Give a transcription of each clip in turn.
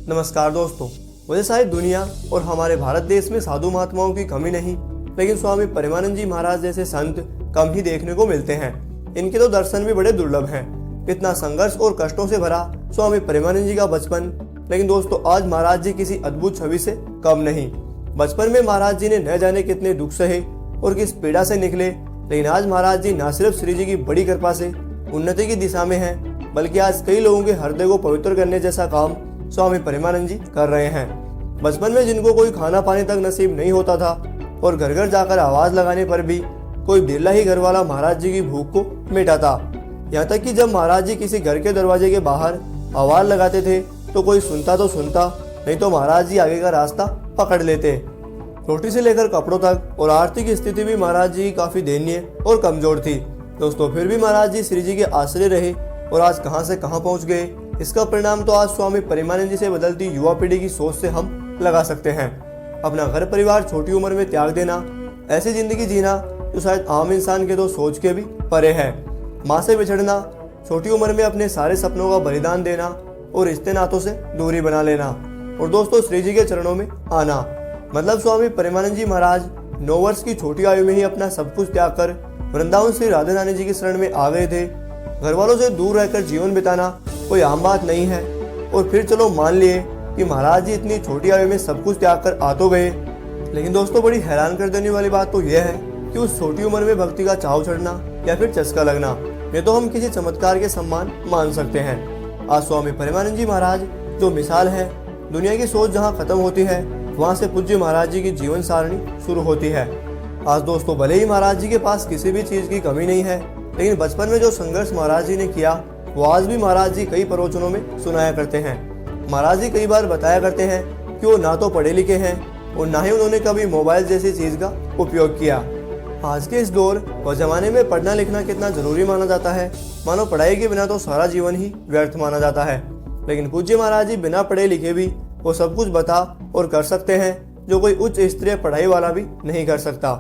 नमस्कार दोस्तों। वैसे शायद दुनिया और हमारे भारत देश में साधु महात्माओं की कमी नहीं, लेकिन स्वामी परमानंद जी महाराज जैसे संत कम ही देखने को मिलते हैं। इनके तो दर्शन भी बड़े दुर्लभ हैं। कितना संघर्ष और कष्टों से भरा स्वामी परमानंद जी का बचपन, लेकिन दोस्तों आज महाराज जी किसी अद्भुत छवि से कम नहीं। बचपन में महाराज जी ने न जाने कितने दुख सहे और किस पीड़ा से निकले, लेकिन आज महाराज जी न सिर्फ श्री जी की बड़ी कृपा से उन्नति की दिशा में हैं, बल्कि आज कई लोगों के हृदय को पवित्र करने जैसा काम स्वामी परमानंद जी कर रहे हैं। बचपन में जिनको कोई खाना पानी तक नसीब नहीं होता था और घर घर जाकर आवाज लगाने पर भी कोई बिरला ही घर वाला महाराज जी की भूख को मिटाता। यहाँ तक कि जब महाराज जी किसी घर के दरवाजे के बाहर आवाज लगाते थे तो कोई सुनता तो सुनता, नहीं तो महाराज जी आगे का रास्ता पकड़ लेते। रोटी से लेकर कपड़ों तक और आर्थिक स्थिति भी महाराज जी की काफी दयनीय और कमजोर थी। दोस्तों फिर भी महाराज जी श्री जी के आश्रय रहे और आज कहां से कहां पहुंच गए, इसका परिणाम तो आज स्वामी परमानंद जी से बदलती युवा पीढ़ी की सोच से हम लगा सकते हैं। अपना घर परिवार छोटी उम्र में त्याग देना, ऐसी जिंदगी जीना जो शायद आम इंसान के तो सोच के भी परे है। माँ से बिछड़ना, छोटी उम्र में अपने सारे सपनों का बलिदान देना और रिश्ते नातों से दूरी बना लेना, और दोस्तों श्री जी के चरणों में आना। मतलब स्वामी परमानंद जी महाराज 9 वर्ष की छोटी आयु में ही अपना सब कुछ त्याग कर वृंदावन श्री राधा रानी जी की शरण में आ गए थे। घर वालों से दूर रहकर जीवन बिताना कोई आम बात नहीं है। और फिर चलो मान लिए कि महाराज जी इतनी छोटी आयु में सब कुछ त्याग कर आ तो गए, लेकिन दोस्तों बड़ी हैरान कर देने वाली बात तो यह है कि उस छोटी उम्र में भक्ति का चाव चढ़ना या फिर चस्का लगना, ये तो हम किसी चमत्कार के सम्मान मान सकते हैं। आज स्वामी परमानंद जी महाराज जो मिसाल है, दुनिया की सोच जहाँ खत्म होती है वहाँ से पूज्य महाराज जी की जीवन सारणी शुरू होती है। आज दोस्तों भले ही महाराज जी के पास किसी भी चीज की कमी नहीं है, लेकिन बचपन में जो संघर्ष महाराज जी ने किया वो आज भी महाराज जी कई प्रवचनों में सुनाया करते हैं। महाराज जी कई बार बताया करते हैं कि वो ना तो पढ़े लिखे हैं और ना ही उन्होंने कभी मोबाइल जैसी चीज का उपयोग किया। आज के इस दौर और जमाने में पढ़ना लिखना कितना जरूरी माना जाता है, मानो पढ़ाई के बिना तो सारा जीवन ही व्यर्थ माना जाता है। लेकिन पूज्य महाराज जी बिना पढ़े लिखे भी वो सब कुछ बता और कर सकते हैं जो कोई उच्च स्तरीय पढ़ाई वाला भी नहीं कर सकता।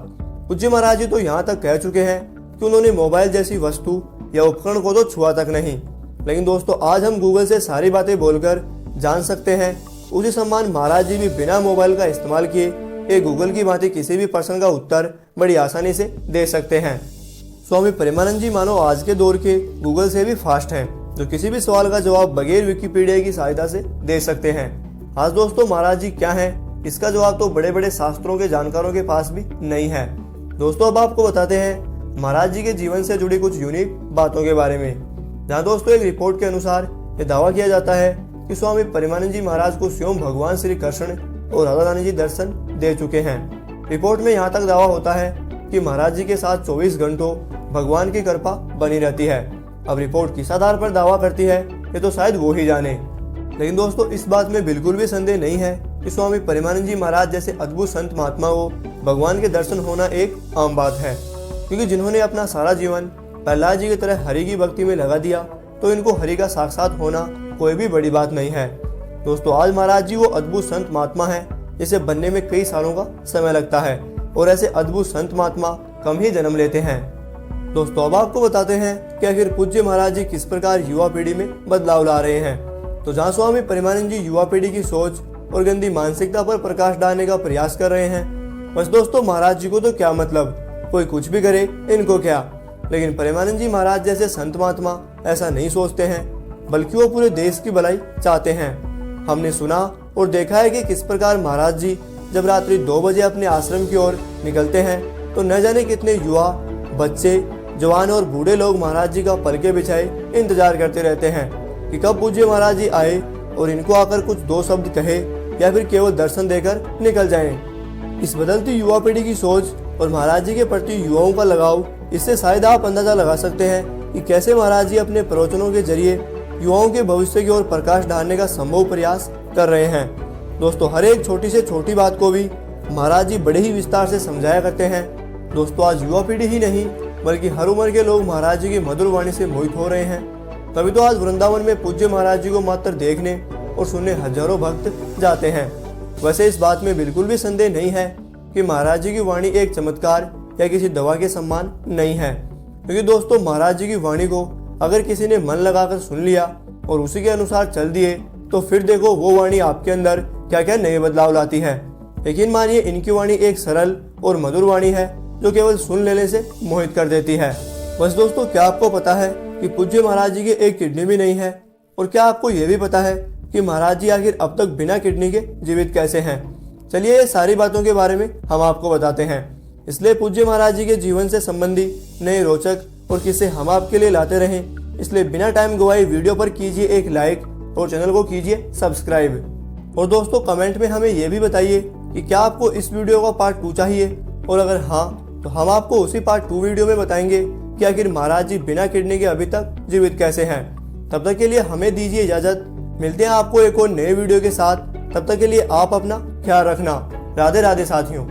पूज्य महाराज जी तो यहाँ तक कह चुके हैं कि उन्होंने मोबाइल जैसी वस्तु या उपकरण को तो छुआ तक नहीं, लेकिन दोस्तों आज हम गूगल से सारी बातें बोलकर जान सकते हैं। उसी सम्मान महाराज जी भी बिना मोबाइल का इस्तेमाल किए एक गूगल की भांति किसी भी प्रश्न का उत्तर बड़ी आसानी से दे सकते हैं। स्वामी परमानंद जी मानो आज के दौर के गूगल से भी फास्ट हैं, जो किसी भी सवाल का जवाब बगैर विकिपीडिया की सहायता से दे सकते हैं। आज दोस्तों महाराज जी क्या हैं, इसका जवाब तो बड़े बड़े शास्त्रों के जानकारों के पास भी नहीं है। दोस्तों अब आपको बताते हैं महाराज जी के जीवन से जुड़ी कुछ यूनिक बातों के बारे में। जहाँ दोस्तों एक रिपोर्ट के अनुसार ये दावा किया जाता है कि स्वामी परमानंद जी महाराज को स्वयं भगवान श्री कृष्ण और राधा रानी जी दर्शन दे चुके हैं। रिपोर्ट में यहाँ तक दावा होता है कि महाराज जी के साथ 24 घंटों भगवान की कृपा बनी रहती है। अब रिपोर्ट किस आधार पर दावा करती है ये तो शायद वो ही जाने, लेकिन दोस्तों इस बात में बिल्कुल भी संदेह नहीं है कि स्वामी परमानंद जी महाराज जैसे अद्भुत संत महात्मा को भगवान के दर्शन होना एक आम बात है, क्योंकि जिन्होंने अपना सारा जीवन प्रहलाद जी की तरह हरि की भक्ति में लगा दिया तो इनको हरि का साक्षात होना कोई भी बड़ी बात नहीं है। दोस्तों आज महाराज जी वो अद्भुत संत महात्मा है जिसे बनने में कई सालों का समय लगता है, और ऐसे अद्भुत संत महात्मा कम ही जन्म लेते हैं। दोस्तों अब आपको बताते हैं कि आखिर पूज्य महाराज जी किस प्रकार युवा पीढ़ी में बदलाव ला रहे हैं। तो जहाँ स्वामी परमानंद जी युवा पीढ़ी की सोच और गंदी मानसिकता पर प्रकाश डालने का प्रयास कर रहे हैं, बस दोस्तों महाराज जी को तो क्या मतलब, कोई कुछ भी करे इनको क्या। लेकिन परमानंद जी महाराज जैसे संत महात्मा ऐसा नहीं सोचते हैं, बल्कि वो पूरे देश की भलाई चाहते हैं। हमने सुना और देखा है कि किस प्रकार महाराज जी जब रात्रि 2 बजे अपने आश्रम की ओर निकलते हैं तो न जाने कितने युवा, बच्चे, जवान और बूढ़े लोग महाराज जी का पलके बिछाए इंतजार करते रहते हैं कि कब पूज्य महाराज जी आए और इनको आकर कुछ 2 शब्द कहे या फिर केवल दर्शन देकर निकल जाएं। इस बदलती युवा पीढ़ी की सोच और महाराज जी के प्रति युवाओं का लगाव, इससे शायद आप अंदाजा लगा सकते हैं कि कैसे महाराज जी अपने प्रवचनों के जरिए युवाओं के भविष्य की ओर प्रकाश डालने का संभव प्रयास कर रहे हैं। दोस्तों हर एक छोटी से छोटी बात को भी महाराज जी बड़े ही विस्तार से समझाया करते हैं। दोस्तों आज युवा पीढ़ी ही नहीं बल्कि हर उम्र के लोग महाराज जी की मधुर वाणी से मोहित हो रहे हैं। तभी तो आज वृंदावन में पूज्य महाराज जी को मात्र देखने और सुनने हजारों भक्त जाते हैं। वैसे इस बात में बिल्कुल भी संदेह नहीं है कि महाराज जी की वाणी एक चमत्कार या किसी दवा के समान नहीं है, क्योंकि दोस्तों महाराज जी की वाणी को अगर किसी ने मन लगाकर सुन लिया और उसी के अनुसार चल दिए तो फिर देखो वो वाणी आपके अंदर क्या क्या नए बदलाव लाती है। यकीन मानिए इनकी वाणी एक सरल और मधुर वाणी है जो केवल सुन लेने से मोहित कर देती है। बस दोस्तों, क्या आपको पता है कि पूज्य महाराज जी की एक किडनी भी नहीं है? और क्या आपको यह भी पता है कि महाराज जी आखिर अब तक बिना किडनी के जीवित कैसे हैं? चलिए ये सारी बातों के बारे में हम आपको बताते हैं। इसलिए पूज्य महाराज जी के जीवन से संबंधी नए रोचक और किस्से हम आपके लिए लाते रहें। इसलिए बिना टाइम गवाए वीडियो पर कीजिए एक लाइक और चैनल को कीजिए सब्सक्राइब। और दोस्तों, कमेंट में हमें यह भी बताइए कि क्या आपको इस वीडियो का पार्ट 2 चाहिए, और अगर हाँ तो हम आपको उसी पार्ट 2 वीडियो में बताएंगे कि आखिर महाराज जी बिना किडनी के अभी तक जीवित कैसे हैं। तब तक के लिए हमें दीजिए इजाजत। मिलते हैं आपको एक और नए वीडियो के साथ। तब तक के लिए आप अपना ख्याल रखना। राधे राधे साथियों।